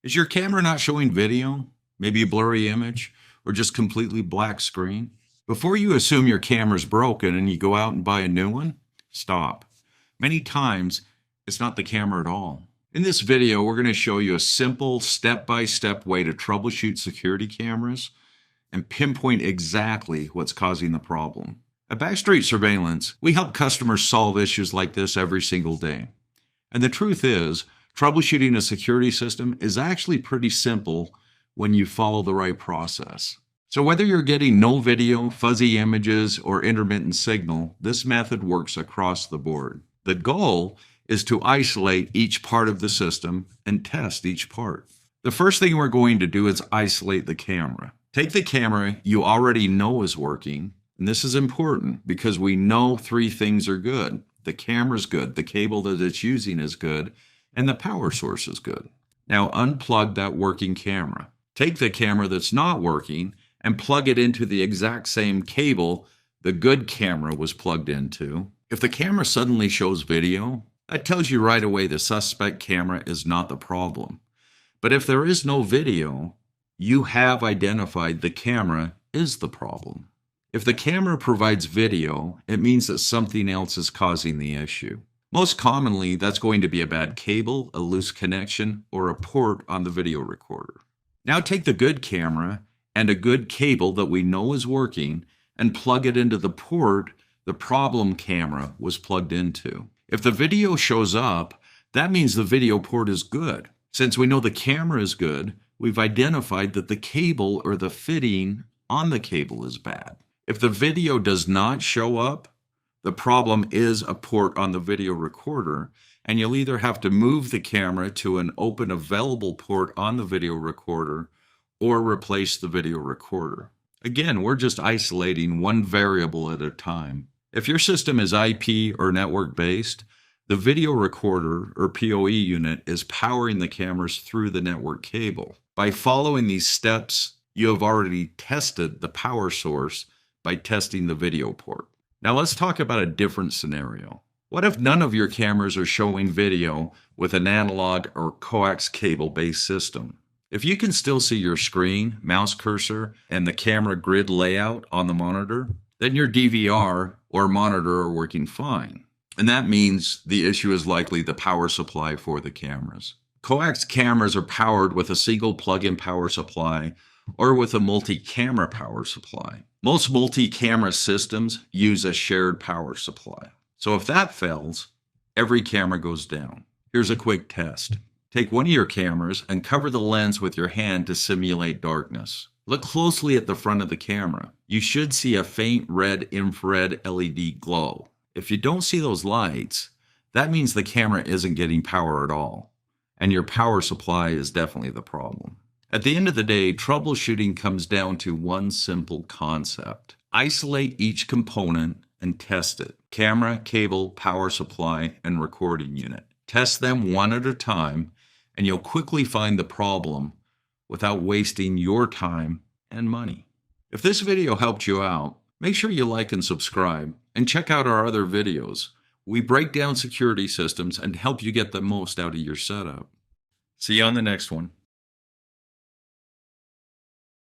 Is your camera not showing video? Maybe a blurry image or just completely black screen? Before you assume your camera's broken and you go out and buy a new one, stop. Many times, it's not the camera at all. In this video, we're going to show you a simple step-by-step way to troubleshoot security cameras and pinpoint exactly what's causing the problem. At Backstreet Surveillance, we help customers solve issues like this every single day. And the truth is, troubleshooting a security system is actually pretty simple when you follow the right process. So whether you're getting no video, fuzzy images, or intermittent signal, this method works across the board. The goal is to isolate each part of the system and test each part. The first thing we're going to do is isolate the camera. Take the camera you already know is working, and this is important because we know three things are good. The camera's good, the cable that it's using is good, and the power source is good. Now unplug that working camera. Take the camera that's not working and plug it into the exact same cable the good camera was plugged into. If the camera suddenly shows video, that tells you right away the suspect camera is not the problem. But if there is no video, you have identified the camera is the problem. If the camera provides video, it means that something else is causing the issue. Most commonly, that's going to be a bad cable, a loose connection, or a port on the video recorder. Now take the good camera and a good cable that we know is working and plug it into the port the problem camera was plugged into. If the video shows up, that means the video port is good. Since we know the camera is good, we've identified that the cable or the fitting on the cable is bad. If the video does not show up, the problem is a port on the video recorder, and you'll either have to move the camera to an open available port on the video recorder or replace the video recorder. Again, we're just isolating one variable at a time. If your system is IP or network based, the video recorder or PoE unit is powering the cameras through the network cable. By following these steps, you have already tested the power source by testing the video port. Now let's talk about a different scenario. What if none of your cameras are showing video with an analog or coax cable-based system? If you can still see your screen, mouse cursor, and the camera grid layout on the monitor, then your DVR or monitor are working fine. And that means the issue is likely the power supply for the cameras. Coax cameras are powered with a single plug-in power supply or with a multi-camera power supply. Most multi-camera systems use a shared power supply. So if that fails, every camera goes down. Here's a quick test. Take one of your cameras and cover the lens with your hand to simulate darkness. Look closely at the front of the camera. You should see a faint red infrared LED glow. If you don't see those lights, that means the camera isn't getting power at all, and your power supply is definitely the problem. At the end of the day, troubleshooting comes down to one simple concept. Isolate each component and test it. Camera, cable, power supply, and recording unit. Test them one at a time, and you'll quickly find the problem without wasting your time and money. If this video helped you out, make sure you like and subscribe, and check out our other videos. We break down security systems and help you get the most out of your setup. See you on the next one.